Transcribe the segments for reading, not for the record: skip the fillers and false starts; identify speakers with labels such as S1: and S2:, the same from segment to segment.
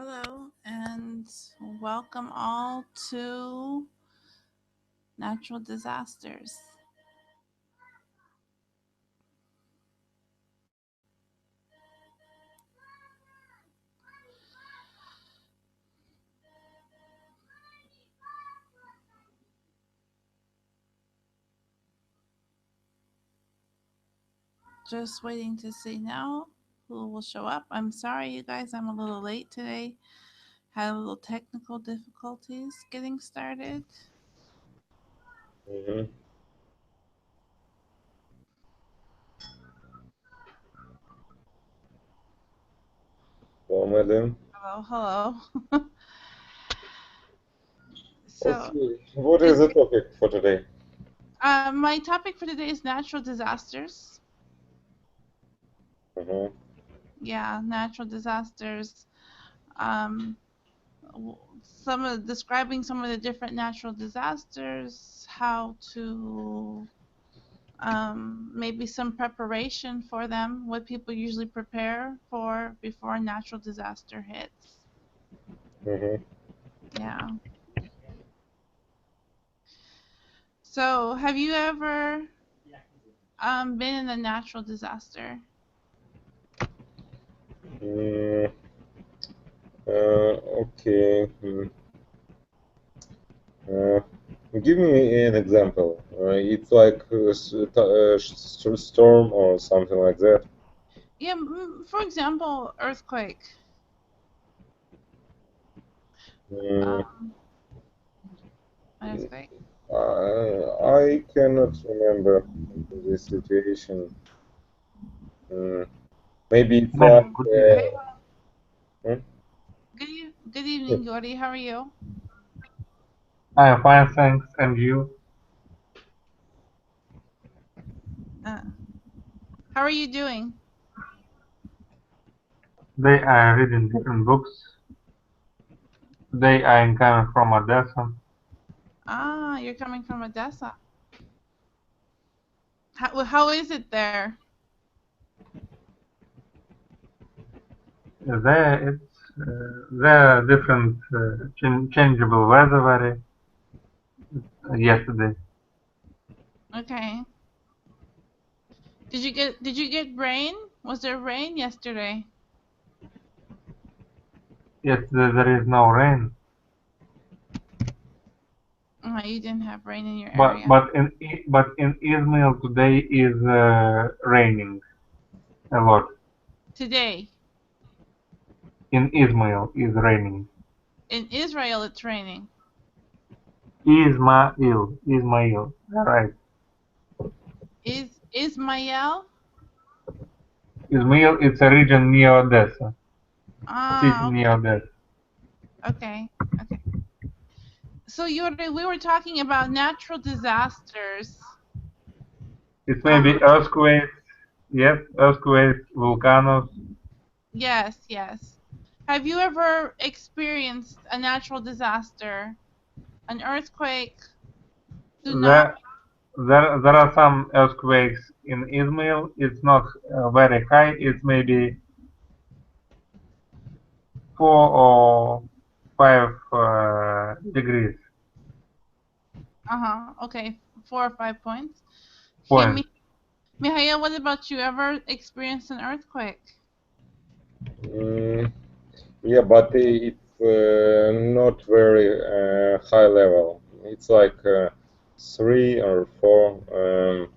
S1: Hello and welcome all to natural disasters. Just waiting to see now who will show up. I'm sorry, you guys, I'm a little late today. Had a little technical difficulties getting started.
S2: Mhm. Well, madam.
S1: Hello, hello. So,
S2: Okay, what is
S1: is
S2: the topic for today?
S1: my topic for today is natural disasters.
S2: Uh-huh.
S1: Yeah, natural disasters. Um, some of describing some of the different natural disasters, how to maybe some preparation for them, what people usually prepare for before a natural disaster hits.
S2: Uh-huh.
S1: Yeah. So, have you ever been in a natural disaster?
S2: Mm, okay. Uh, Give me an example. It's like a storm or something like that.
S1: Yeah. For example, earthquake.
S2: Mm,
S1: Um, earthquake.
S2: I cannot remember this situation. Mm, Maybe it's like
S3: Madam, good evening.
S1: Hey,
S2: hmm?
S1: good evening, Gori. How are you?
S3: I am fine, thanks. And you?
S1: Uh, how are you doing?
S3: Today I am reading different books. Today I am coming from Odessa.
S1: Ah, you're coming from Odessa. How is it there?
S3: There are different changeable weather very yesterday.
S1: Okay. Did you get rain? Was there rain yesterday?
S3: Yesterday there is no rain,
S1: You didn't have rain in your
S3: but
S1: area.
S3: in Izmail today is raining a lot.
S1: Today
S3: In Izmail is raining.
S1: in Israel it's raining.
S3: Ismail, right?
S1: Is Ismael?
S3: Izmail it's a region near Odessa, city
S1: Ah,
S3: near
S1: okay.
S3: Odessa.
S1: Okay. Okay. So Yuri, we were talking about natural disasters.
S3: It may
S1: Um
S3: be earthquakes, yes, earthquakes, volcanoes.
S1: yes, yes. Have you ever experienced a natural disaster? An earthquake, tsunami?
S3: There, there are some earthquakes in Izmail. It's not very high. It's maybe 4 or 5 degrees
S1: Uh-huh. Okay. 4 or 5 points. Here,
S3: point.
S1: Mihail, what about you? Ever experienced an earthquake?
S2: Mm, yeah, but it's not very high level. It's like 3 or 4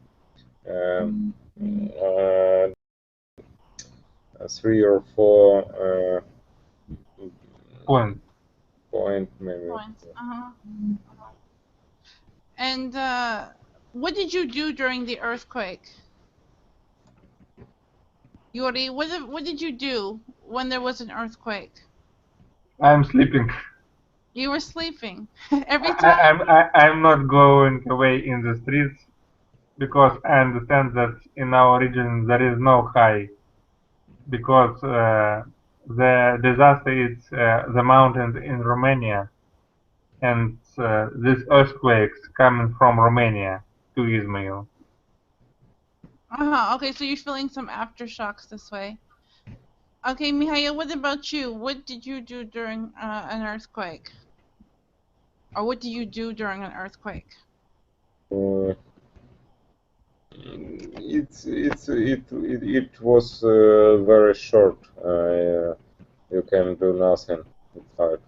S2: um, uh, 3 or 4
S3: Point.
S2: point maybe.
S1: Points. Uh-huh. And what did you do during the earthquake? Yuri, what did you do when there was an earthquake?
S3: I'm sleeping.
S1: You were sleeping. Every
S3: I,
S1: time?
S3: I'm not going away in the streets because I understand that in our region there is no high because the disaster is the mountains in Romania, and these earthquakes coming from Romania to Izmail.
S1: Uh-huh. Okay, so you're feeling some aftershocks this way. Okay, Mihail, what about you? What did you do during an earthquake? Or what do you do during an earthquake?
S2: Uh, it was very short. You can do nothing. It's like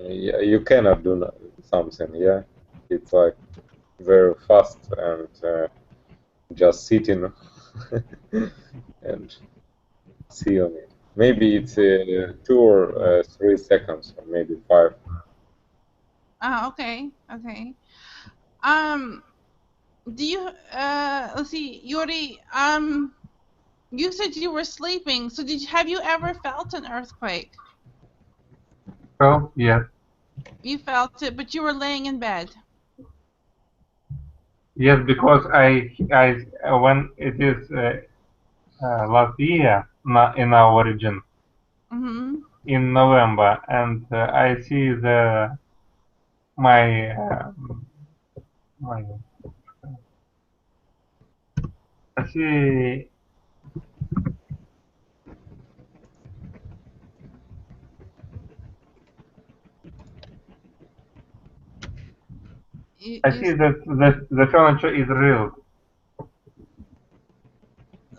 S2: yeah, you cannot do something. Yeah, it's like very fast and just sitting and see on it. Maybe it's 2 or 3 seconds, or maybe 5.
S1: Ah, okay, okay. Um, do you let's see, Yuri, you said you were sleeping. So have you ever felt an earthquake?
S3: Well, yes,
S1: You felt it, but you were laying in bed.
S3: yes, because I when it is last year in our region
S1: Mm-hmm.
S3: in November, and I see my my I see
S1: You,
S3: I
S1: you
S3: see that the furniture is real.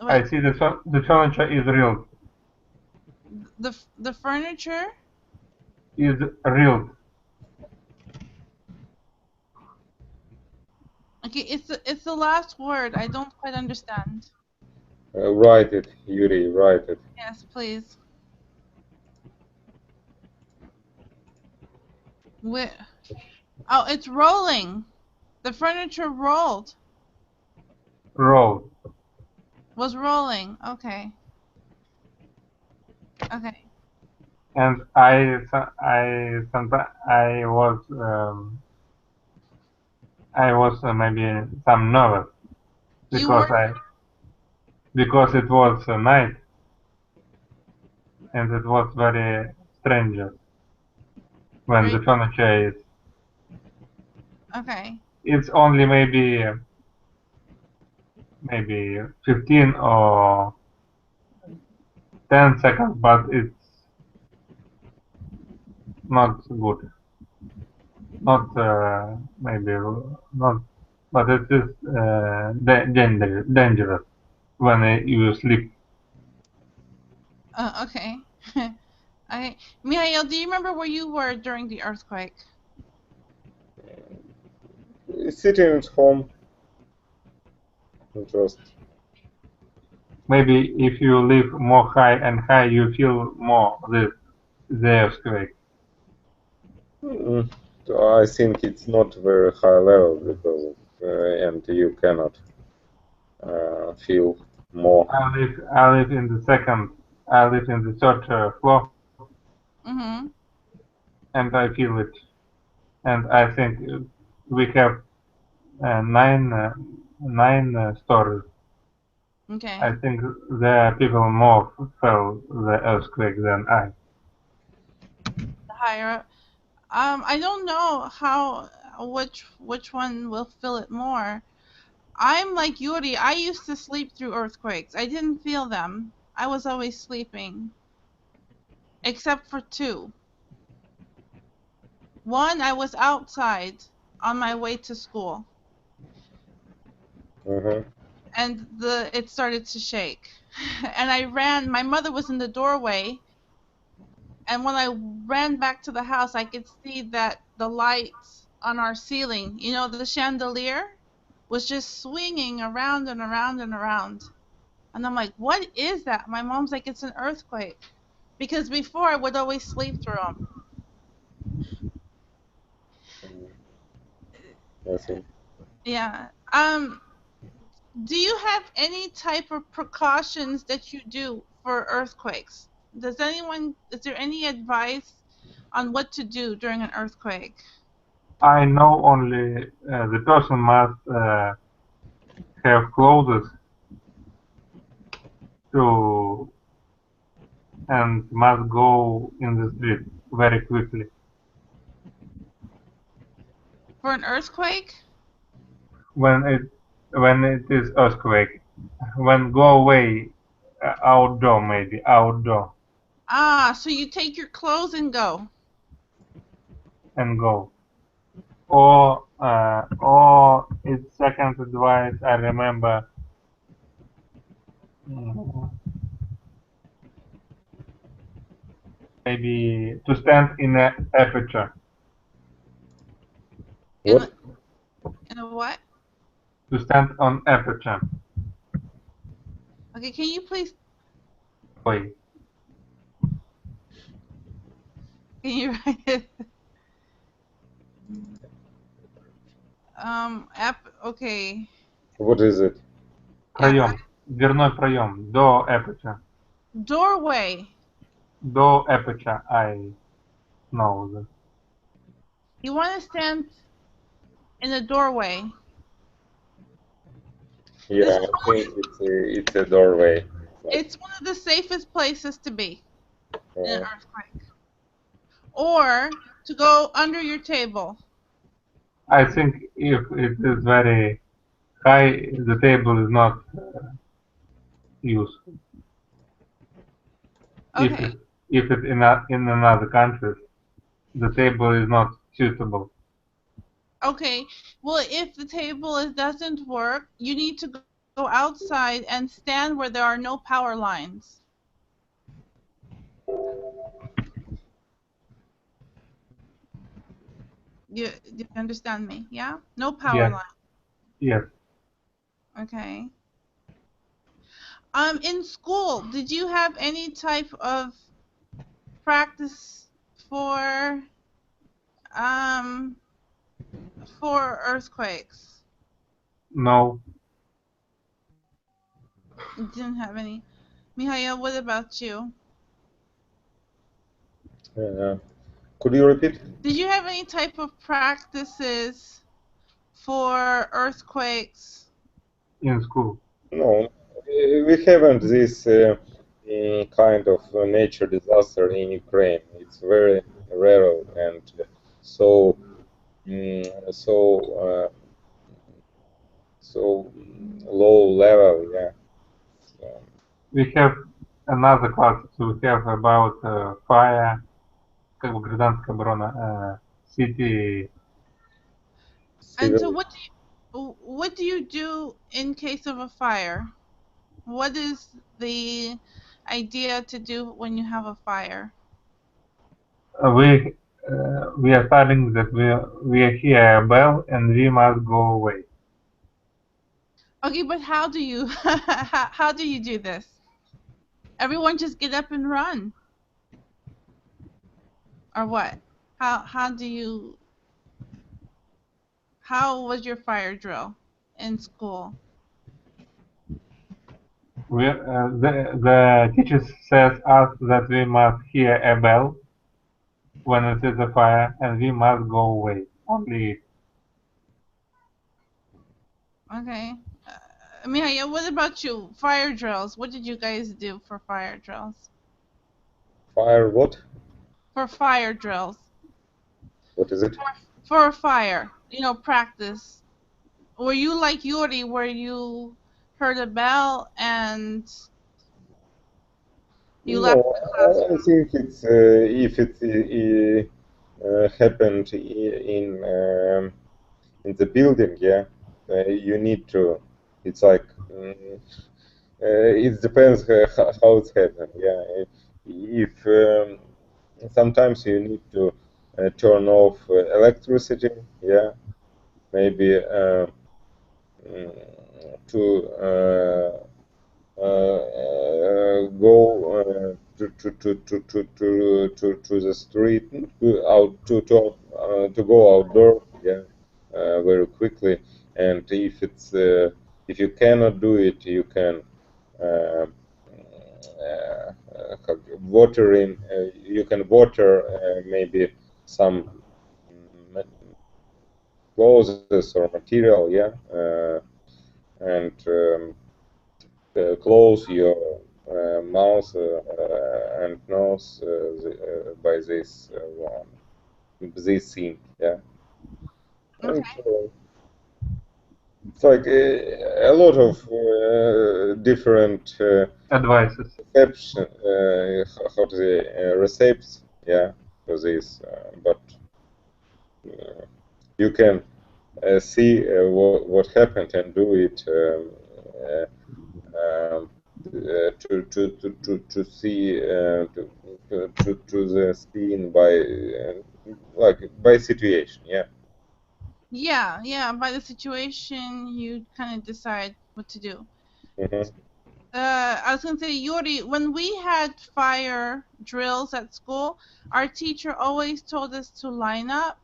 S3: I
S1: wait,
S3: see the furniture is real.
S1: the furniture?
S3: Is real.
S1: Okay, it's the last word. I don't quite understand.
S2: Write it, Yuri. Write it.
S1: Yes, please. Where? Oh, it's rolling. The furniture rolled.
S3: Roll.
S1: Was rolling. Okay. Okay.
S3: And I was maybe some nervous
S1: You were
S3: because it was night and it was very strange when
S1: very
S3: the furniture is
S1: okay.
S3: it's only maybe 15 or 10 seconds, but it's not good. Not maybe not, but it is dangerous when you sleep.
S1: Okay. Okay. Mihail, do you remember where you were during the earthquake?
S2: Sitting at home, just
S3: Maybe if you live more high and high, you feel more the earthquake.
S2: mm, I think it's not very high level because and you cannot feel more.
S3: I live in the second. I live in the third floor,
S1: Mm-hmm.
S3: and I feel it. And I think we have nine stories. I
S1: Okay.
S3: think there are people more felt the earthquake than I.
S1: Higher up. I don't know how which one will feel it more. I'm like Yuri. I used to sleep through earthquakes. I didn't feel them. I was always sleeping, except for two. One, I was outside on my way to school,
S2: Uh-huh.
S1: and the it started to shake, and I ran. My mother was in the doorway, and when I ran back to the house, I could see that the lights on our ceiling, the chandelier, was just swinging around and around and around. And I'm like, what is that? My mom's like, it's an earthquake. Because before I would always sleep through them.
S2: I think.
S1: Yeah. Do you have any type of precautions that you do for earthquakes? Is there any advice on what to do during an earthquake?
S3: I know only the person must have clothes to and must go in the street very quickly.
S1: For an earthquake?
S3: When it when it is earthquake, when go away outdoor, maybe outdoor,
S1: Ah, so you take your clothes and go.
S3: and go. Or its second advice, I remember, mm, maybe to stand in a aperture,
S1: In
S2: What?
S1: a, in a what?
S3: to stand on aperture.
S1: Okay, can you please,
S3: Wait,
S1: can you write it? Okay.
S2: What is it?
S3: проем, дверной проем, door aperture,
S1: Doorway.
S3: door aperture, I know that.
S1: You want to stand in the doorway. This
S2: Yeah,
S1: is
S2: I think it's a doorway. Like,
S1: it's one of the safest places to be in an
S2: uh,
S1: earthquake. Or to go under your table.
S3: I think if it is very high, the table is not useful. If
S1: Okay.
S3: it if it in another country, the table is not suitable.
S1: Okay. Well, if the table doesn't work, you need to go outside and stand where there are no power lines. You understand me? Yeah? No power
S3: Yes,
S1: line.
S3: yes.
S1: Okay. In school, did you have any type of practice for um for earthquakes?
S3: No,
S1: You didn't have any. Mihail, what about you?
S2: uh, could you repeat?
S1: Did you have any type of practices for earthquakes?
S3: in school.
S2: No, we haven't this kind of nature disaster in Ukraine. It's very rare and so so low level. Yeah. So,
S3: We have another class. We have about fire, как бы гражданская оборона, city.
S1: And so
S2: civil
S1: what do you do in case of a fire? What is the idea to do when you have a fire?
S3: We are studying that we hear a bell and we must go away.
S1: Okay, but how do you how do you do this? Everyone just get up and run, or what? How do you how was your fire drill in school?
S3: The teacher says us that we must hear a bell when it is a fire and we must go away. Only
S1: Okay. Mihaya, what about you? Fire drills. What did you guys do for fire drills?
S2: fire. What?
S1: For fire drills.
S2: What is it?
S1: For a fire, practice. Were you like Yuri, where you heard a bell and you left
S2: No,
S1: the classroom?
S2: I think it's if it happened in the building, yeah, you need to. It's like it depends how it's happened. Yeah, if sometimes you need to turn off electricity. Yeah, maybe to go to the street, to go outdoor, yeah, very quickly. And if you cannot do it, you can uh, watering. You can water maybe some mm, clothes or material, yeah, and close your mouth and nose by this thing, yeah. And
S1: Okay.
S2: It's like a lot of different
S3: Advices.
S2: reception, how to say, recipes, yeah, for this, but you can see what happened and do it to see to the scene by like by situation, yeah.
S1: Yeah, yeah. By the situation, you kind of decide what to do.
S2: Hmm.
S1: I was gonna say, Yuri, when we had fire drills at school, our teacher always told us to line up,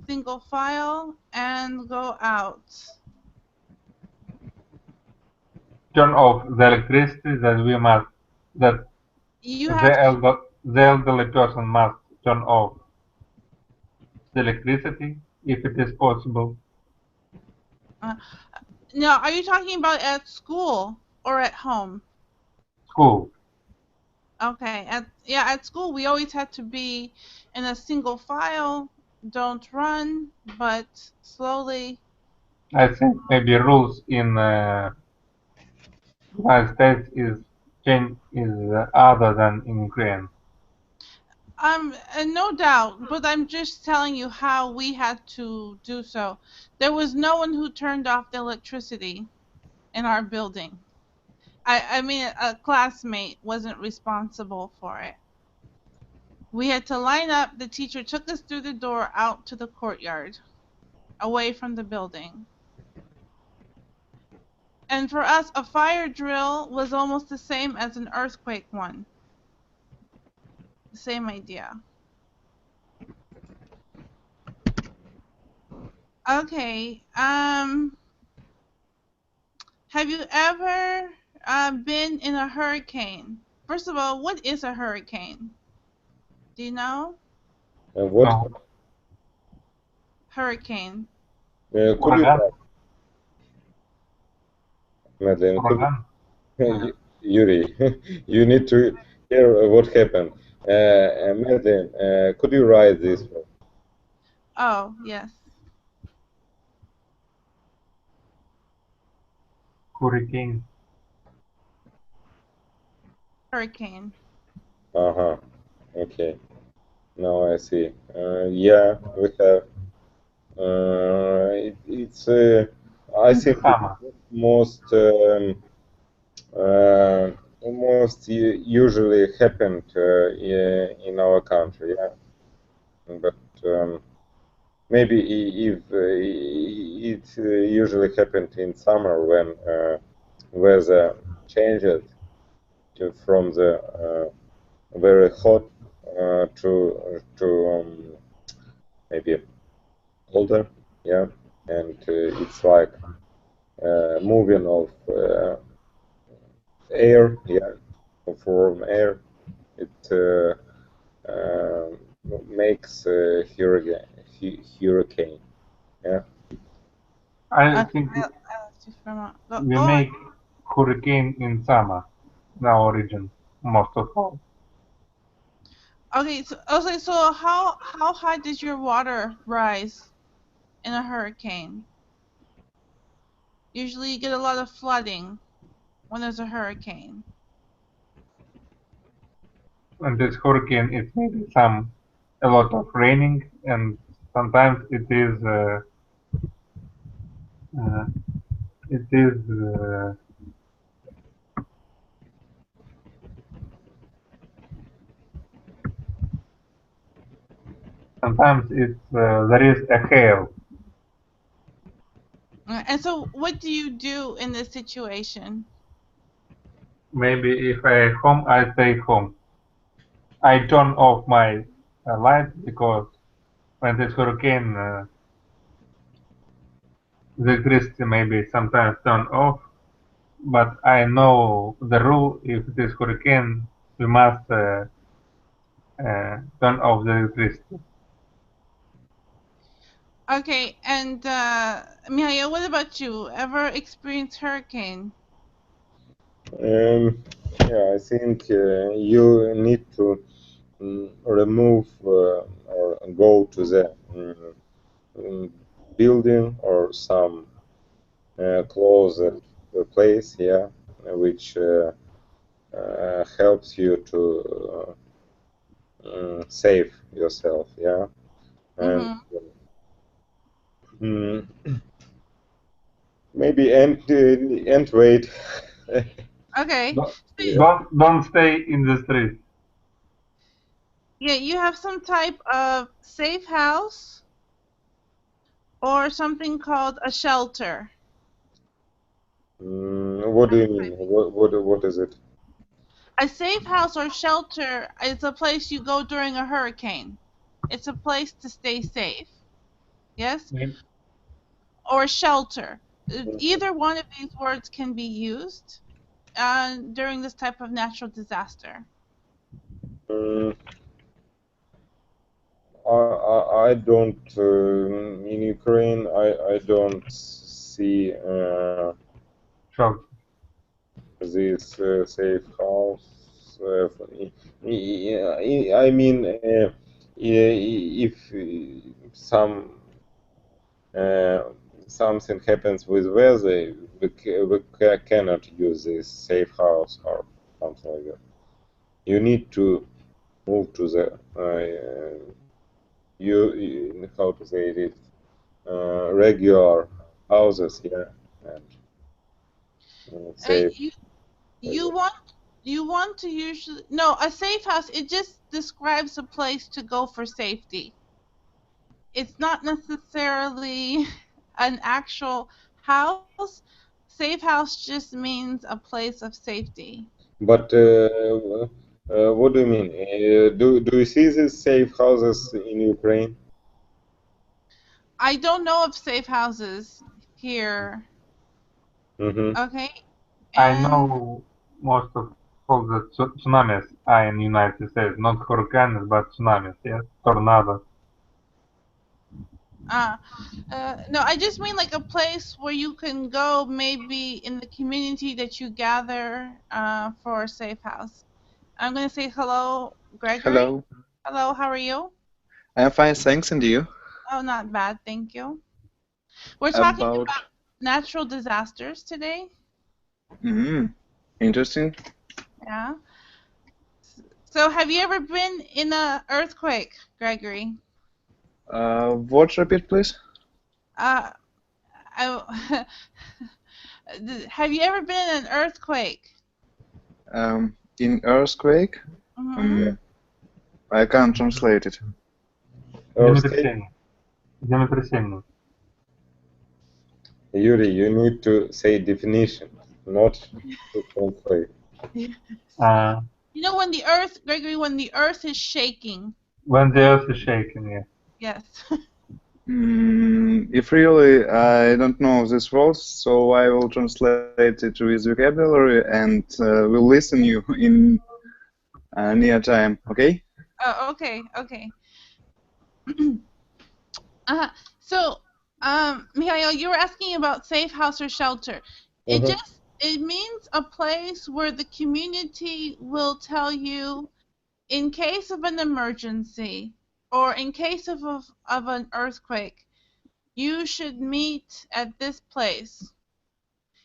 S1: single file, and go out.
S3: Turn off the electricity that we must, that
S1: You have to.
S3: the elderly person must turn off the electricity if it is possible.
S1: Uh, now, are you talking about at school or at home?
S3: School.
S1: Okay, at school we always had to be in a single file. Don't run, but slowly.
S3: I think maybe rules in United States is other than in Ukraine.
S1: No doubt, but I'm just telling you how we had to do so. There was no one who turned off the electricity in our building. I mean, a classmate wasn't responsible for it. We had to line up. The teacher took us through the door out to the courtyard, away from the building. And for us, a fire drill was almost the same as an earthquake one. The same idea. Okay. Have you ever been in a hurricane? First of all, what is a hurricane? Do you know?
S2: What
S3: No,
S1: Hurricane.
S2: could you,
S3: uragan,
S2: Madeline, could
S3: uragan.
S2: Yuri, you need to hear what happened. Madeline, could you write this?
S1: Oh, yes.
S3: Hurricane.
S1: Hurricane.
S2: Uh-huh. Okay. Now I see. Yeah, we have. It's. I
S3: In the
S2: think it's
S3: summer.
S2: most uh, most usually happened in our country. Yeah, but maybe if it usually happened in summer when weather changes from the very hot to maybe colder, yeah, and it's like moving of air, yeah, of warm air. It uh, makes hurricane, yeah.
S3: I
S1: Okay,
S3: think
S1: I'll just from
S3: we
S1: go on.
S3: make hurricane in summer in our region, most of all.
S1: So how high does your water rise in a hurricane? Usually, you get a lot of flooding when there's a hurricane.
S3: And this hurricane, it maybe a lot of raining, and sometimes uh, it is sometimes there is a hail.
S1: And so, what do you do in this situation?
S3: Maybe if I home, I stay home. I turn off my light because when this hurricane, the electricity maybe sometimes turn off. But I know the rule: if it is hurricane, we must turn off the electricity.
S1: Okay, and Mihail, what about you? Ever experienced hurricane?
S2: Yeah, I think you need to remove or go to the building or some closed place, yeah, which helps you to save yourself, yeah, and
S1: Mm-hmm.
S2: mm, maybe and wait.
S1: Okay.
S3: Don't,
S1: So,
S2: Yeah.
S3: don't stay in the street.
S1: yeah, you have some type of safe house or something called a shelter.
S2: What do you mean? What is it?
S1: A safe house or shelter is a place you go during a hurricane. It's a place to stay safe. Yes?
S3: Maybe,
S1: Or shelter. Either one of these words can be used during this type of natural disaster.
S2: Mm, I don't in Ukraine. I don't see
S3: shelter.
S2: this safe house. I mean, if uh, something happens with weather, we cannot use this safe house or something like that. You need to move to the how to say it, regular houses here and safe
S1: You
S2: like
S1: you
S2: that.
S1: want you want to usually no a safe house. It just describes a place to go for safety. It's not necessarily an actual house. Safe house just means a place of safety.
S2: But what do you mean? Do you see these safe houses in Ukraine?
S1: I don't know of safe houses here.
S2: Mm-hmm.
S1: Okay,
S3: I
S1: and
S3: know most of all the tsunamis are in United States, not hurricanes, but tsunamis, yes, tornadoes.
S1: uh, no, I just mean like a place where you can go, maybe in the community that you gather for a safe house. I'm gonna say hello, Gregory.
S4: Hello,
S1: Hello, how are you?
S4: I'm fine, thanks, and you?
S1: Oh, not bad, thank you. We're talking
S4: About,
S1: about natural disasters today.
S4: mm, interesting.
S1: Yeah. So, have you ever been in a earthquake, Gregory?
S4: What repeat, please?
S1: Uh, I, have you ever been in an earthquake?
S4: In earthquake?
S1: Mm-hmm.
S2: Yeah.
S4: Um, I can't translate it.
S2: Earthquake?
S3: Землетрясение. Землетрясение.
S2: Yuri, you need to say definition, not to translate.
S3: Uh,
S1: You know when the earth, Gregory, when the earth is shaking.
S3: when the earth is shaking, yes.
S1: Yes.
S4: If really I don't know this words, so I will translate it with vocabulary and will listen you in near time, okay?
S1: Oh, okay, okay. uh, so, Mihail, you were asking about safe house or shelter.
S2: Mm-hmm.
S1: It means a place where the community will tell you in case of an emergency or in case of an earthquake, you should meet at this place.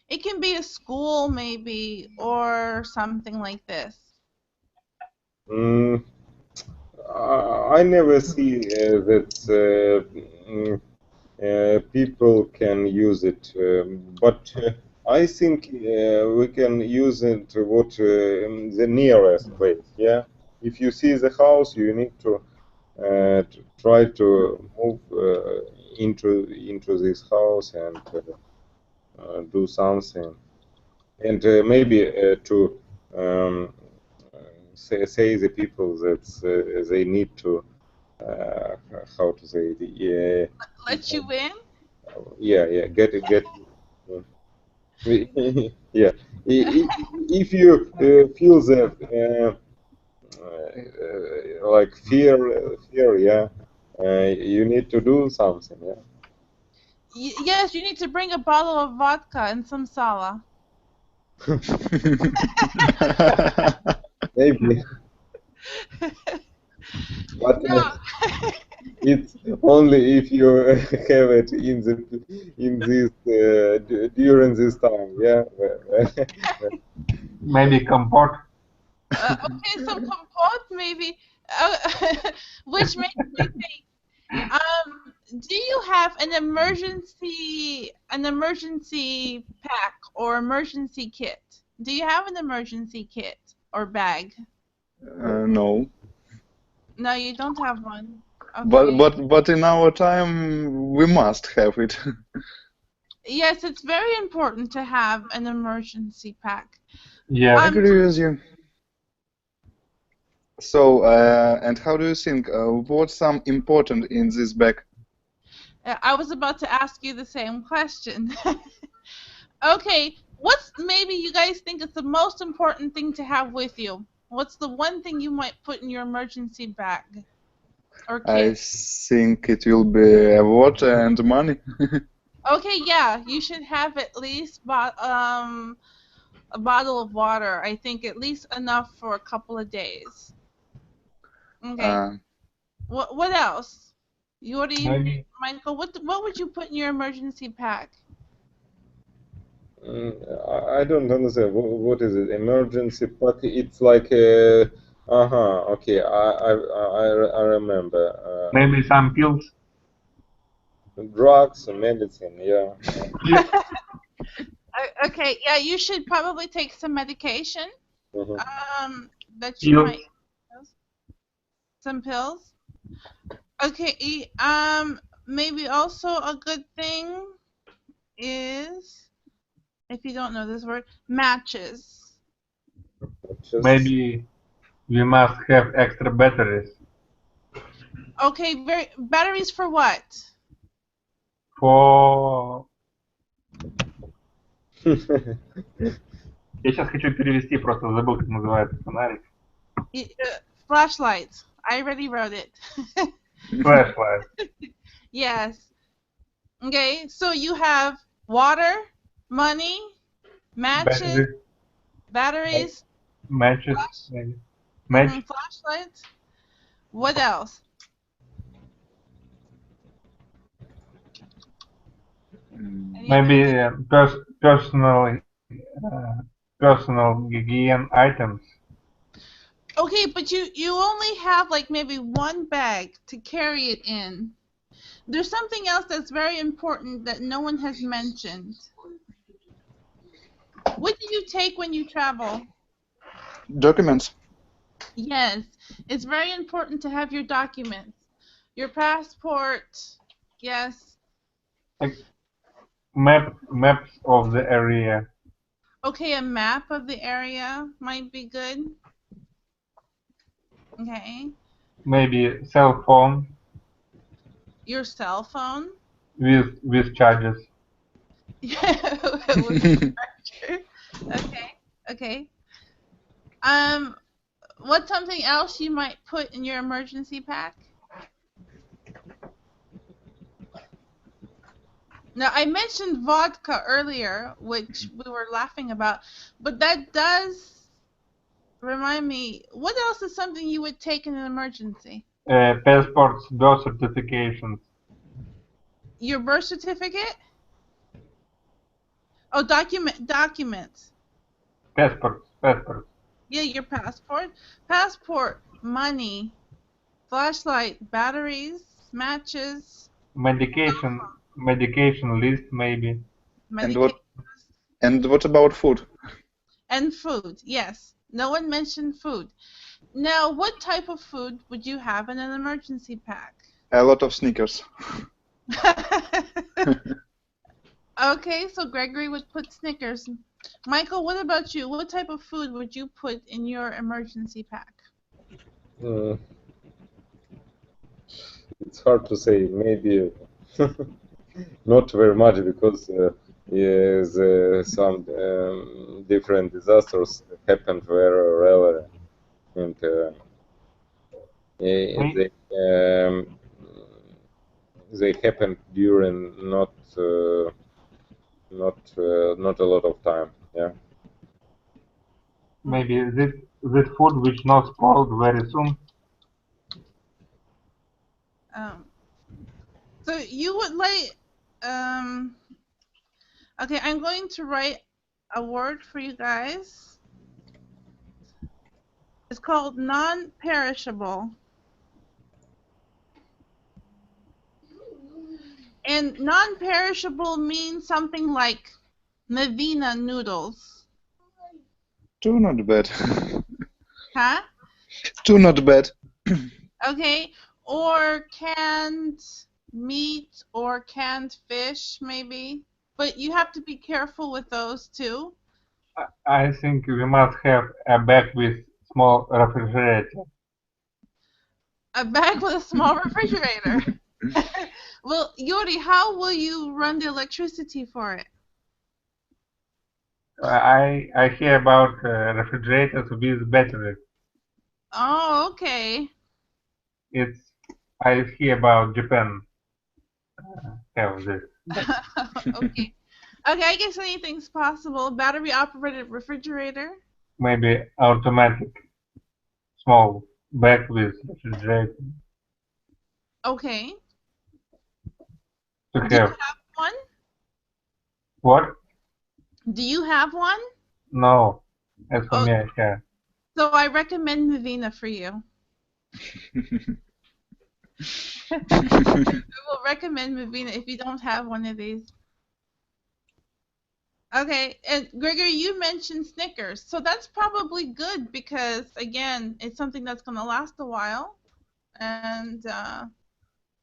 S1: It can be a school, maybe, or something like this.
S2: Mm, I never see that people can use it, but I think we can use it what the nearest place. Yeah, if you see the house, you need to try to move into this house and do something, and maybe to um, say the people that they need to how to say it,
S1: Let you in.
S2: yeah, get yeah. If you feel that like fear, yeah, you need to do something, yeah.
S1: Yes, you need to bring a bottle of vodka and some sala.
S2: Maybe, but
S1: No.
S2: It's only if you have it in this during this time, yeah.
S3: Maybe comport.
S1: Okay, some compote maybe. Uh, which makes me think. Do you have an emergency pack or emergency kit? Do you have an emergency kit or bag?
S4: No.
S1: No, you don't have one.
S4: But
S1: Okay.
S4: but but in our time we must have it.
S1: Yes, it's very important to have an emergency pack.
S3: Yes.
S4: I
S1: Um,
S4: agree with you. So, and how do you think? What's some important in this bag?
S1: I was about to ask you the same question. Okay, what's maybe you guys think is the most important thing to have with you? What's the one thing you might put in your emergency bag or
S4: I
S1: kit?
S4: think it will be water and money.
S1: Okay, yeah, you should have at least a bottle of water. I think at least enough for a couple of days. Okay.
S4: Uh,
S1: What else? What do you,
S3: Maybe
S1: Michael? What would you put in your emergency pack?
S2: I don't understand. What is it? Emergency pack? It's like okay. I remember.
S3: maybe some pills.
S2: Drugs, medicine. Yeah.
S1: Okay, yeah, you should probably take some medication.
S2: Mhm.
S1: That you
S3: Pills.
S1: might some pills. Okay, maybe also a good thing is, if you don't know this word, matches.
S2: Just
S3: Maybe we must have extra batteries
S1: Okay, batteries for what?
S3: for... Я сейчас хочу перевести, просто забыл, как называется фонарик.
S1: Flashlights. I already wrote it.
S3: Flashlight.
S1: Yes. Okay, so you have water, money, matches,
S3: Batteries.
S1: batteries,
S3: Matches. Maybe. Match.
S1: flashlights. What else? Any other
S3: Maybe
S1: thing?
S3: personal hygiene items.
S1: Okay, but you only have like maybe one bag to carry it in. There's something else that's very important that no one has mentioned. What do you take when you travel?
S4: Documents.
S1: Yes, it's very important to have your documents. Your passport. Yes.
S3: Like maps of the area.
S1: Okay, a map of the area might be good. Okay.
S3: Maybe cell phone
S1: Your cell phone.
S3: with charges.
S1: Yeah, with a charger. Okay. Okay. Um, what's something else you might put in your emergency pack? Now, I mentioned vodka earlier, which we were laughing about, but that does remind me, what else is something you would take in an emergency?
S3: Passports, birth certifications.
S1: Your birth certificate? Oh, documents.
S3: Passports.
S1: Yeah, your passport, money, flashlight, batteries, matches,
S3: Medication list maybe.
S4: And
S1: medication,
S4: what about food?
S1: and food. Yes, no one mentioned food. Now, what type of food would you have in an emergency pack?
S4: A lot of sneakers.
S1: Okay, so Gregory would put Snickers. Michael, what about you? What type of food would you put in your emergency pack?
S2: mm, it's hard to say. Maybe not very much because yes, some different disasters happened very rarely, and
S3: May-
S2: they happened during not a lot of time. Yeah.
S3: Maybe this food which not spoiled very soon.
S1: Um, so you would like, okay, I'm going to write a word for you guys. It's called non-perishable. And non-perishable means something like Navina noodles.
S4: Two not bad.
S1: Huh?
S4: Two not bad.
S1: Okay. Or canned meat or canned fish, maybe. But you have to be careful with those too.
S3: I think we must have a bag with small refrigerator.
S1: A bag with a small refrigerator. Well, Yuri, how will you run the electricity for it?
S3: I hear about refrigerators with batteries.
S1: Oh, okay.
S3: It's I hear about Japan have this.
S1: Okay. Okay, I guess anything's possible. Battery operated refrigerator.
S3: Maybe automatic small bag with refrigerator
S1: Okay.
S3: to
S1: Do you
S3: have.
S1: have one?
S3: What?
S1: Do you have one?
S3: No. As for
S1: Oh,
S3: me, I have.
S1: so I recommend Navina for you. I will recommend Navina if you don't have one of these. Okay, and Gregory, you mentioned Snickers, so that's probably good because again, it's something that's going to last a while, and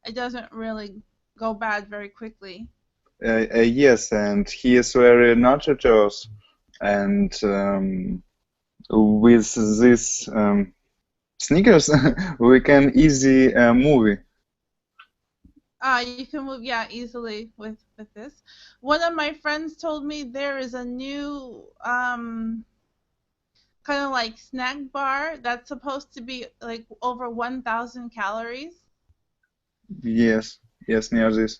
S1: it doesn't really go bad very quickly.
S4: Yes, and he is very nutritious, and with this Snickers, we can easy movie.
S1: You can move, yeah, easily with this. One of my friends told me there is a new kind of like snack bar that's supposed to be like over 1,000 calories.
S4: Yes, yes, near this.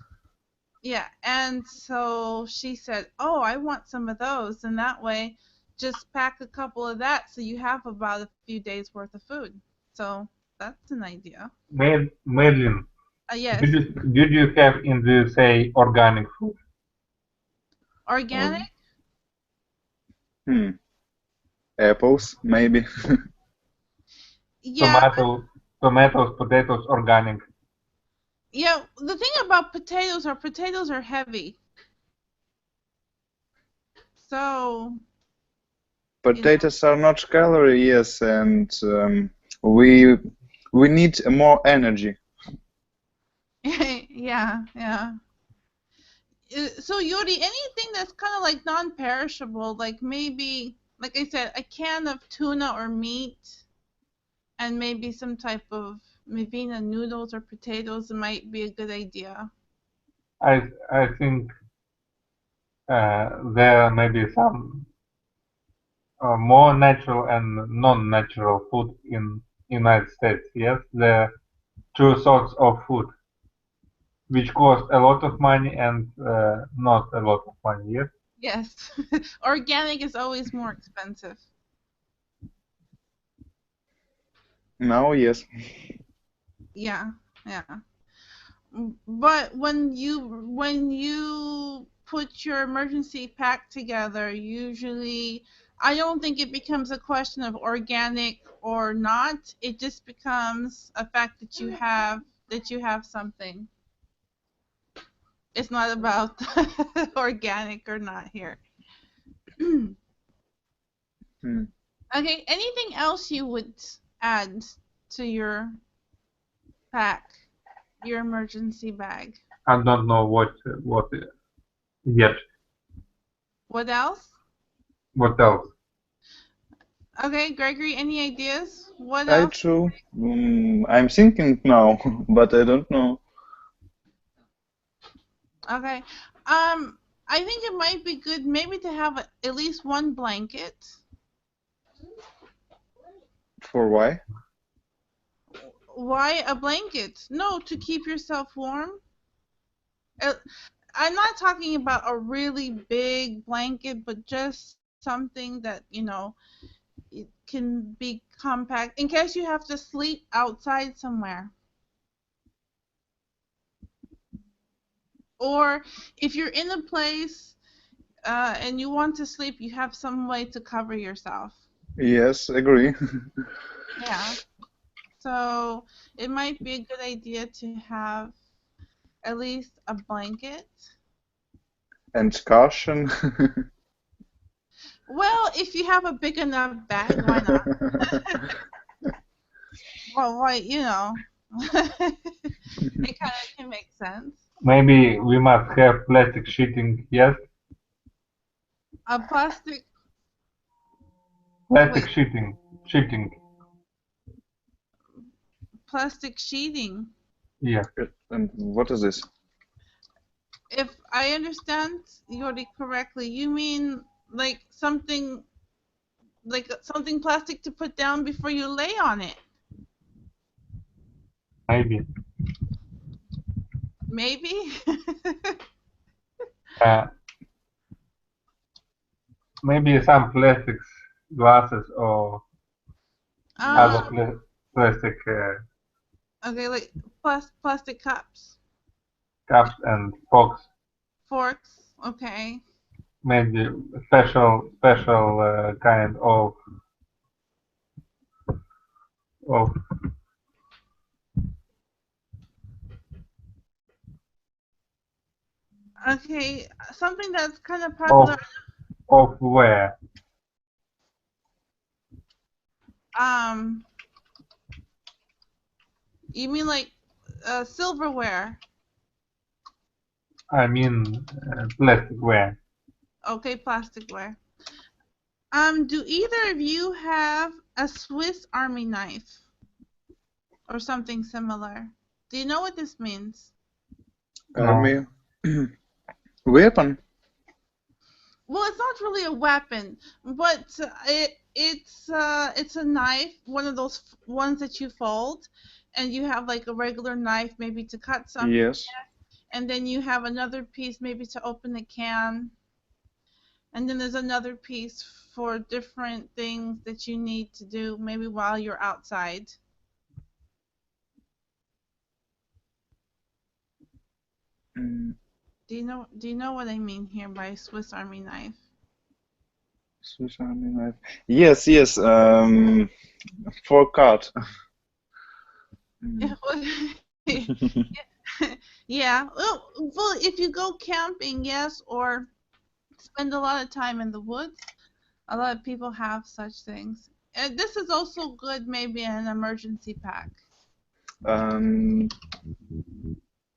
S1: Yeah, and so she said, "Oh, I want some of those," and that way, just pack a couple of that so you have about a few days worth of food. So that's an idea.
S3: Madeline,
S1: Yes,
S3: did you have in the say organic food?
S1: organic.
S4: Or, hmm, apples, maybe.
S1: Yeah,
S3: Tomatoes, potatoes, organic.
S1: yeah. The thing about potatoes are heavy. So you know,
S4: Potatoes are not calorie, yes, and we we need more energy.
S1: yeah, yeah. So Yuri, anything that's kind of like non-perishable, like maybe, like I said, a can of tuna or meat, and maybe some type of Mivina noodles or potatoes might be a good idea.
S3: I think there may be some more natural and non-natural food in United States. Yes, there are two sorts of food which cost a lot of money and not a lot of money. Yes,
S1: Yes, organic is always more expensive.
S4: Now, yes.
S1: Yeah, yeah. But when you put your emergency pack together, usually I don't think it becomes a question of organic or not. It just becomes a fact that you have something. It's not about organic or not here.
S4: Hmm.
S1: Okay, anything else you would add to your pack, your emergency bag?
S3: I don't know what yet.
S1: What else?
S3: What else?
S1: Okay, Gregory, any ideas? What
S4: I
S1: else?
S4: too. I'm thinking now, but I don't know.
S1: Okay. I think it might be good maybe to have at least one blanket.
S4: For why?
S1: Why a blanket? No, to keep yourself warm. Uh, I'm not talking about a really big blanket, but just something that, it can be compact in case you have to sleep outside somewhere. Or if you're in a place and you want to sleep, you have some way to cover yourself.
S4: Yes, agree.
S1: Yeah. So it might be a good idea to have at least a blanket.
S4: And caution.
S1: Well, if you have a big enough bag, why not? Well, why, it kind of can make sense.
S3: Maybe we must have plastic sheeting, yes?
S1: A plastic,
S3: Plastic
S1: wait,
S3: sheeting,
S1: plastic sheeting.
S3: yes.
S4: And what is this?
S1: If I understand Yori correctly, you mean like something plastic to put down before you lay on it.
S3: Maybe.
S1: Maybe.
S3: Uh, maybe some plastics, glasses or other
S1: uh,
S3: plastic
S1: okay, like plastic cups,
S3: cups and forks.
S1: forks. Okay.
S3: Maybe special kind of
S1: Okay, something that's kind of
S3: of
S1: popular.
S3: of where?
S1: Um, you mean like silverware?
S3: I mean plasticware.
S1: Okay, plasticware. Do either of you have a Swiss Army knife or something similar? Do you know what this means?
S3: No.
S4: Army. Weapon?
S1: Well, it's not really a weapon, but it's a knife, one of those ones that you fold, and you have like a regular knife maybe to cut something,
S4: Yes.
S1: and then you have another piece maybe to open a can, and then there's another piece for different things that you need to do maybe while you're outside.
S4: Mm,
S1: Do you know what I mean here by Swiss Army knife?
S4: Swiss Army knife. Yes, yes. For cut. Mm.
S1: Yeah. Well, if you go camping, yes, or spend a lot of time in the woods, a lot of people have such things. And this is also good, maybe in an emergency pack.
S4: Um,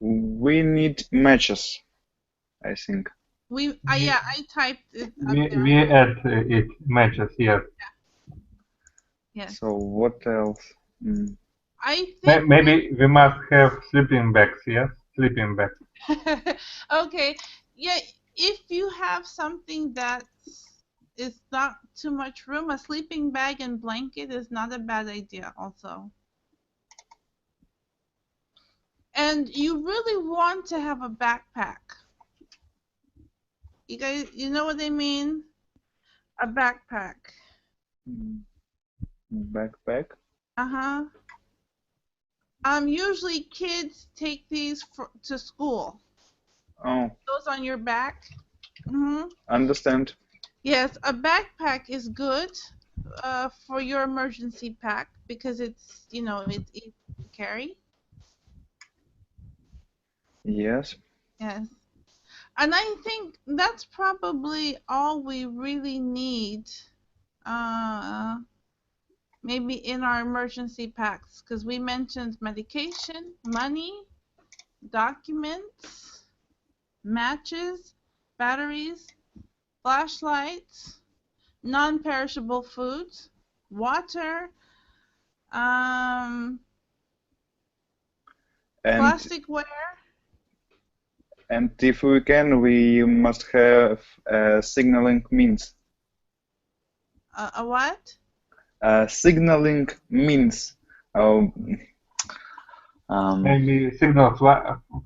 S4: we need matches, I think.
S1: Yeah,
S3: We
S1: I typed it up
S3: we,
S1: there.
S3: we add it matches, yes.
S1: Yes,
S4: So what else? Mm.
S1: I think.
S3: Maybe we must have sleeping bags, yes? Sleeping bags.
S1: Okay, yeah. If you have something that is not too much room, a sleeping bag and blanket is not a bad idea, also. And you really want to have a backpack. You guys, you know what I mean? A backpack.
S4: Mm. Backpack.
S1: Uh-huh. Usually kids take these to school.
S4: Oh,
S1: Those on your back. Mm-hmm.
S4: understand.
S1: Yes, a backpack is good for your emergency pack because it's easy to carry.
S4: Yes.
S1: Yes. And I think that's probably all we really need. Uh, Maybe in our emergency packs because we mentioned medication, money, documents, matches, batteries, flashlights, non-perishable foods, water, um,
S4: And
S1: plasticware.
S4: if we can, we must have signaling means.
S1: A what?
S4: Signaling means. Oh, um,
S3: Maybe signals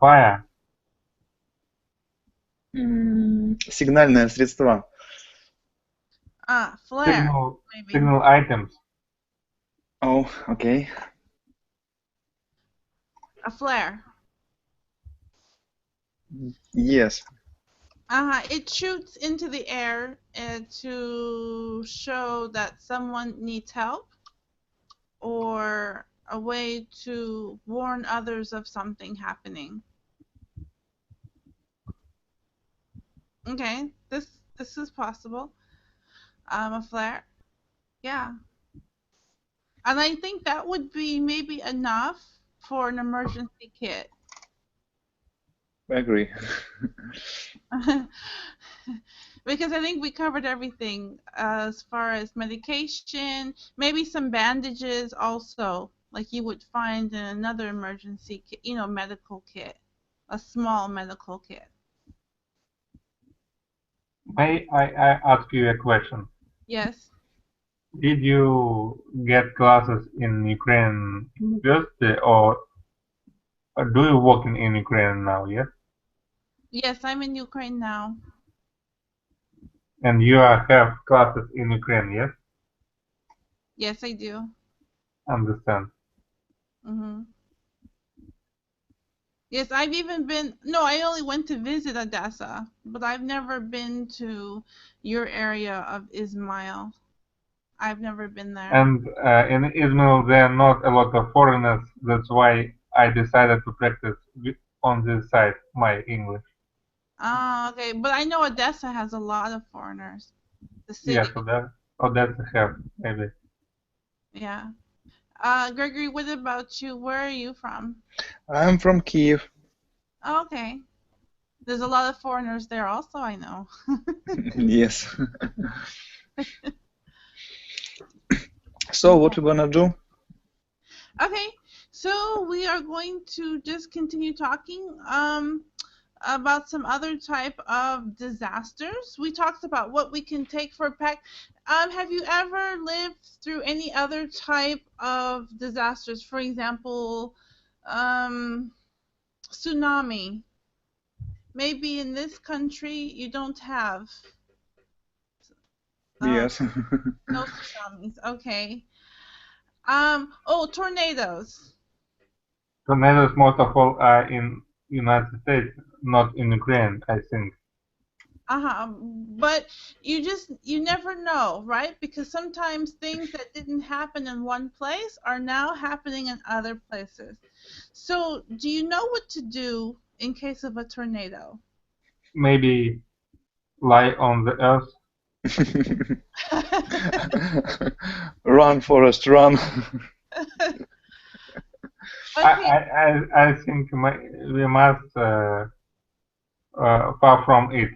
S3: fire.
S4: Сигнальное средство.
S1: Flare,
S3: Signal
S1: maybe.
S3: signal items.
S4: Oh, okay.
S1: A flare.
S4: Yes,
S1: It shoots into the air to show that someone needs help or a way to warn others of something happening. Okay, this is possible. A flare, yeah, and I think that would be maybe enough for an emergency kit.
S4: I agree.
S1: Because I think we covered everything as far as medication, maybe some bandages also, like you would find in another emergency kit, medical kit, a small medical kit.
S3: May I ask you a question?
S1: Yes.
S3: Did you get classes in Ukraine university, or do you work in Ukraine now? Yes,
S1: Yes, I'm in Ukraine now.
S3: and you have classes in Ukraine. Yes,
S1: Yes, I do.
S3: understand.
S1: hmm Yes, I've even been. No, I only went to visit Odessa, but I've never been to your area of Ismail. I've never been there.
S3: And in Israel, there are not a lot of foreigners. That's why I decided to practice on this side my English.
S1: Ah, okay. But I know Odessa has a lot of foreigners. The
S3: Yeah,
S1: city.
S3: so that's a help maybe.
S1: Yeah. Gregory, what about you? Where are you from?
S4: I'm from Kiev.
S1: Oh, okay. There's a lot of foreigners there also, I know.
S4: Yes. So what
S1: Okay.
S4: you gonna do?
S1: Okay. So we are going to just continue talking about some other type of disasters. We talked about what we can take for a pack. Have you ever lived through any other type of disasters? For example, um, tsunami. Maybe in this country you don't have uh,
S4: Yes.
S1: no tsunamis. Okay. Oh, tornadoes.
S3: Tornadoes most of all are in United States, not in Ukraine, I think.
S1: Uh-huh. But you never know, right? Because sometimes things that didn't happen in one place are now happening in other places. So, do you know what to do in case of a tornado?
S3: Maybe lie on the earth.
S4: Run, Forest, run.
S1: Okay.
S3: I think we must far from it,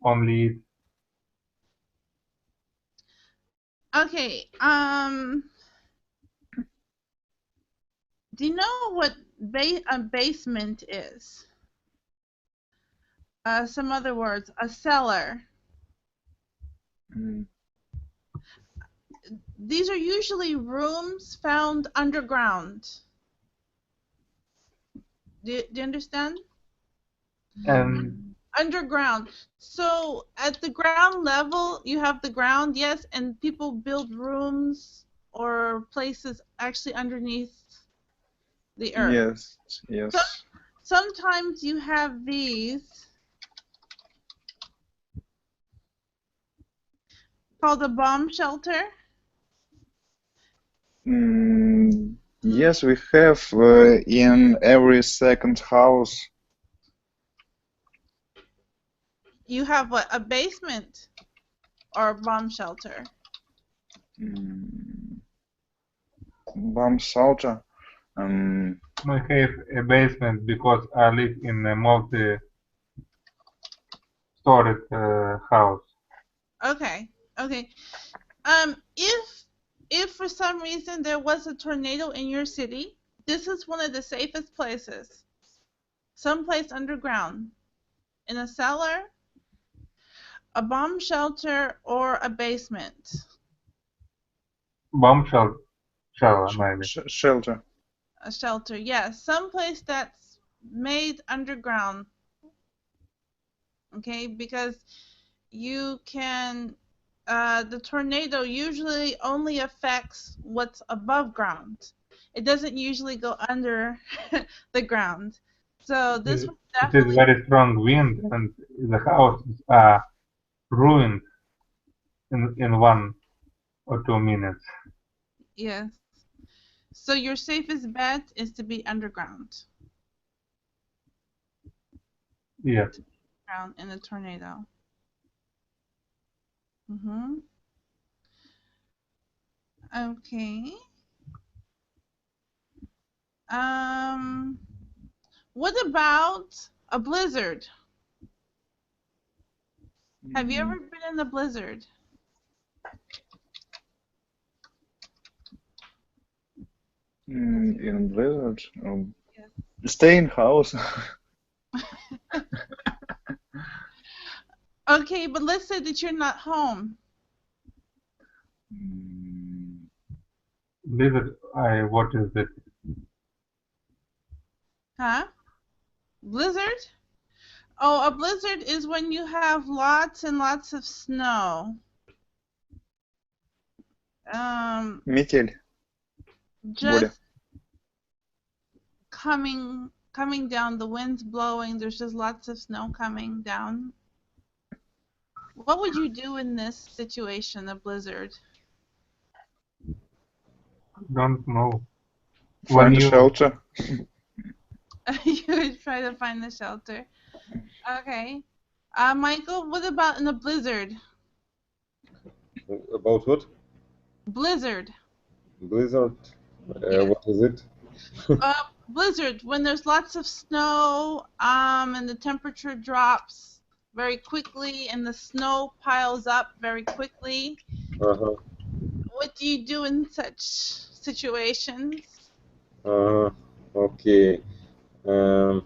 S3: only it.
S1: Okay. Do you know what a basement is? Some other words, a cellar.
S4: Mm,
S1: These are usually rooms found underground. Do you understand?
S3: And
S1: Underground. So at the ground level, you have the ground, yes, and people build rooms or places actually underneath the earth.
S4: yes,
S1: So
S4: yes.
S1: sometimes you have these called a bomb shelter.
S4: Yes, we have in every second house.
S1: You have what, a basement or a bomb shelter.
S4: Mm, Bomb shelter. Um,
S3: we have a basement because I live in a multi-storied house.
S1: Okay. Okay. If for some reason there was a tornado in your city, this is one of the safest places. Someplace underground, in a cellar, a bomb shelter, or a basement.
S3: Bomb shelter, maybe.
S4: Shelter.
S1: A shelter, yes, someplace that's made underground. Okay, because you can. The tornado usually only affects what's above ground. It doesn't usually go under the ground. So this would
S3: It is
S1: definitely,
S3: very strong wind, and the houses are ruined in 1 or 2 minutes.
S1: yes. So your safest bet is to be underground,
S3: Yes.
S1: ground in a tornado. Mm-hmm. Okay. Um, what about a blizzard? Have you ever been in a blizzard?
S4: In blizzard,
S1: Yes.
S4: stay in house.
S1: Okay, but let's say that you're not home.
S3: Blizzard, what is it?
S1: Huh? Blizzard? Oh, a blizzard is when you have lots and lots of snow.
S4: Метель, буря.
S1: Just coming down, the wind's blowing, there's just lots of snow coming down. What would you do in this situation, a blizzard?
S3: Don't know. When
S4: Find a
S3: you
S4: shelter.
S1: You would try to find the shelter. Okay. Michael, what about in a blizzard?
S2: About what?
S1: Blizzard.
S2: Blizzard?
S1: Yes.
S2: What is it?
S1: Blizzard, when there's lots of snow, and the temperature drops very quickly and the snow piles up very quickly.
S2: Uh-huh.
S1: What do you do in such situations?
S2: Okay. Um,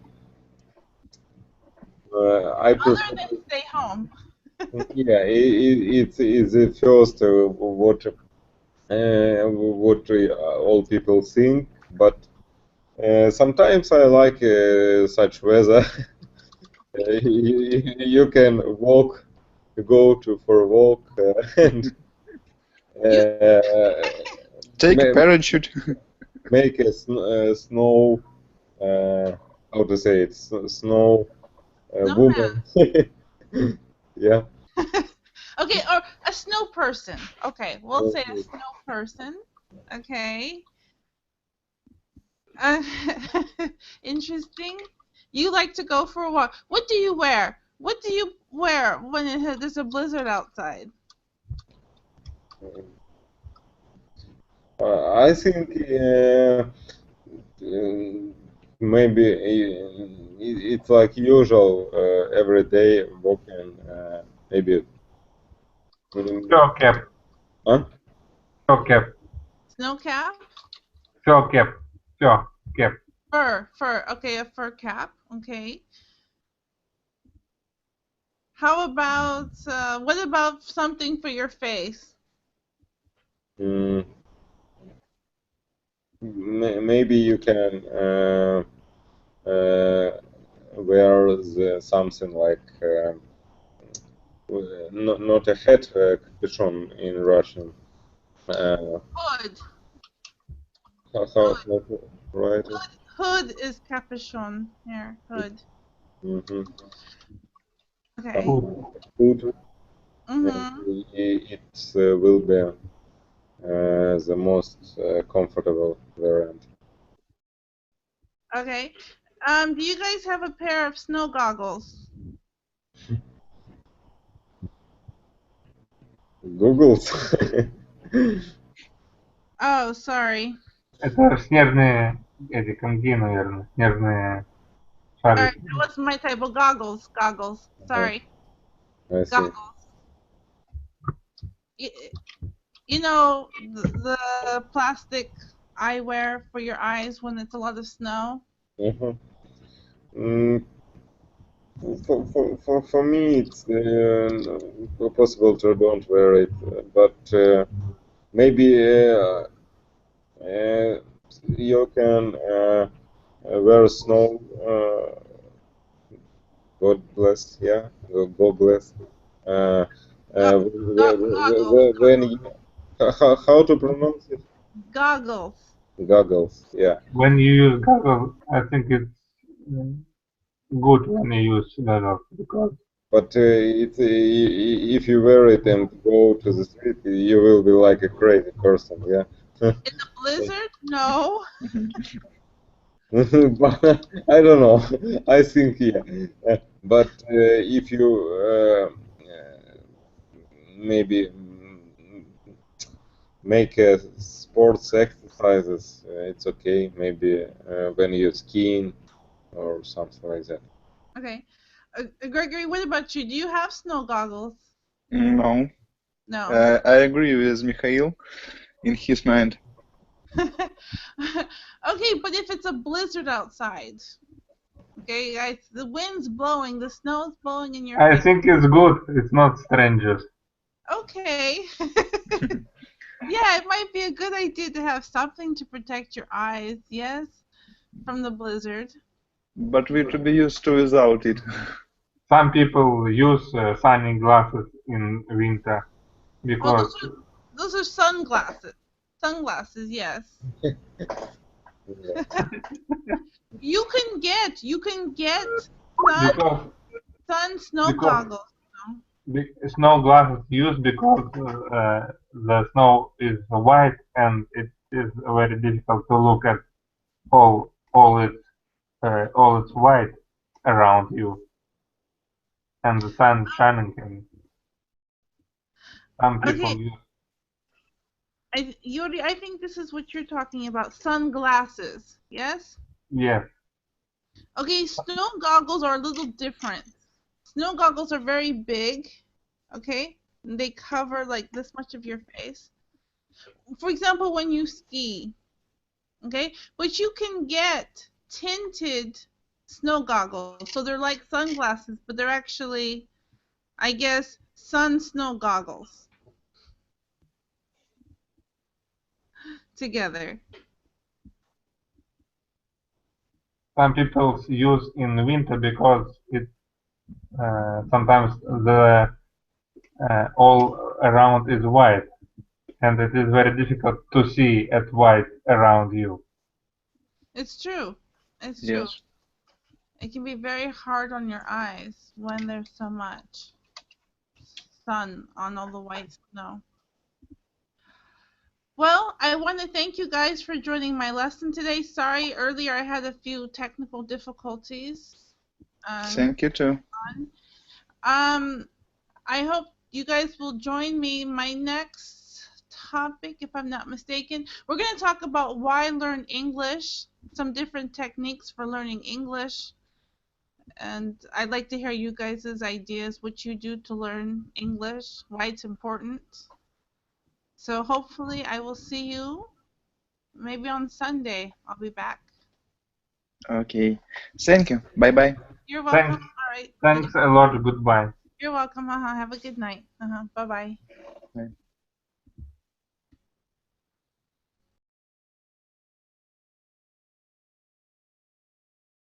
S2: I
S1: Other
S2: prefer.
S1: than stay home.
S2: Yeah, it's the first what all people think, but sometimes I like such weather. You can go to for a walk, and
S1: You
S4: Take a
S2: ma
S4: parachute.
S2: make a snow. How to say it? Snow
S1: snowman.
S2: woman. Yeah.
S1: Okay, or a snow person. Okay, we'll say a
S2: Okay.
S1: snow person. Okay. Interesting. You like to go for a walk. What do you wear? What do you wear when there's a blizzard outside?
S2: I think maybe it's like usual every day walking. Maybe.
S3: Snow cap,
S2: Huh?
S3: snow cap,
S1: Snow cap?
S3: snow cap, snow cap.
S1: Fur. Okay, a fur cap. Okay. How about what about something for your face?
S2: Mm, maybe you can wear something like not a hat, capuchon in Russian.
S1: Hood.
S2: How right?
S1: Hood is capuchon. Here, hood.
S2: Mm-hmm.
S1: Okay.
S3: Food.
S2: Food, and
S1: Mhm.
S2: it will be the most comfortable variant.
S1: Okay. Do you guys have a pair of snow goggles?
S2: Google's.
S1: Oh, sorry.
S3: Это снежные эти коньки, наверное, снежные
S1: Sorry,
S3: шарики.
S1: that was my type of goggles. Goggles. Sorry.
S2: I see.
S1: Goggles. You, you know the plastic eyewear for your eyes when it's a lot of snow?
S2: Uh-huh. Mm, for me, it's possible to don't wear it, but maybe you can wear snow. God bless, yeah, God bless. Uh, when you, how to pronounce it?
S1: Goggles.
S2: Goggles, yeah.
S3: When you use goggles, I think it's good when you use goggles because
S2: But if you wear it and go to the street, you will be like a crazy person, yeah.
S1: In the blizzard? No.
S2: But I don't know. I think yeah. But if you maybe make sports exercises, it's okay. Maybe when you're skiing or something like that.
S1: Okay. Gregory, what about you? Do you have snow goggles?
S4: No,
S1: No.
S4: I agree with Mikhail in his mind.
S1: Okay, but if it's a blizzard outside, okay, guys, the wind's blowing, the snow's blowing in your
S3: I
S1: face.
S3: think it's good. It's not strangers.
S1: Okay. Yeah, it might be a good idea to have something to protect your eyes, yes, from the blizzard.
S4: But we to be used to without it.
S3: Some people use sunny glasses in winter
S1: Well,
S3: because
S1: those are sunglasses. Sunglasses, yes. You can get sun
S3: because
S1: snow
S3: because
S1: goggles.
S3: snow glasses used because the snow is white and it is very difficult to look at all its white around you and the sun shining and some
S1: Okay,
S3: people use
S1: Yuri, I think this is what you're talking about. Sunglasses, yes?
S3: yes.
S1: Okay, snow goggles are a little different. Snow goggles are very big, okay? And they cover like this much of your face. For example, when you ski, okay? But you can get tinted snow goggles. So they're like sunglasses, but they're actually, I guess, sun snow goggles together.
S3: Some people use in winter because it sometimes the all around is white and it is very difficult to see at white around you.
S1: It's true. It's true.
S4: Yes.
S1: It can be very hard on your eyes when there's so much sun on all the white snow. Well, I want to thank you guys for joining my lesson today. Sorry, earlier I had a few technical difficulties.
S4: Thank you too.
S1: Um, I hope you guys will join me. My next topic, if I'm not mistaken, we're going to talk about why learn English, some different techniques for learning English. And I'd like to hear you guys' ideas, what you do to learn English, why it's important. So hopefully I will see you maybe on Sunday. I'll be back.
S4: Okay. Thank you. Bye bye.
S1: You're welcome.
S3: Thanks,
S1: All right.
S3: thanks a lot. Goodbye.
S1: You're welcome. Have a good night. Bye-bye.
S4: Bye.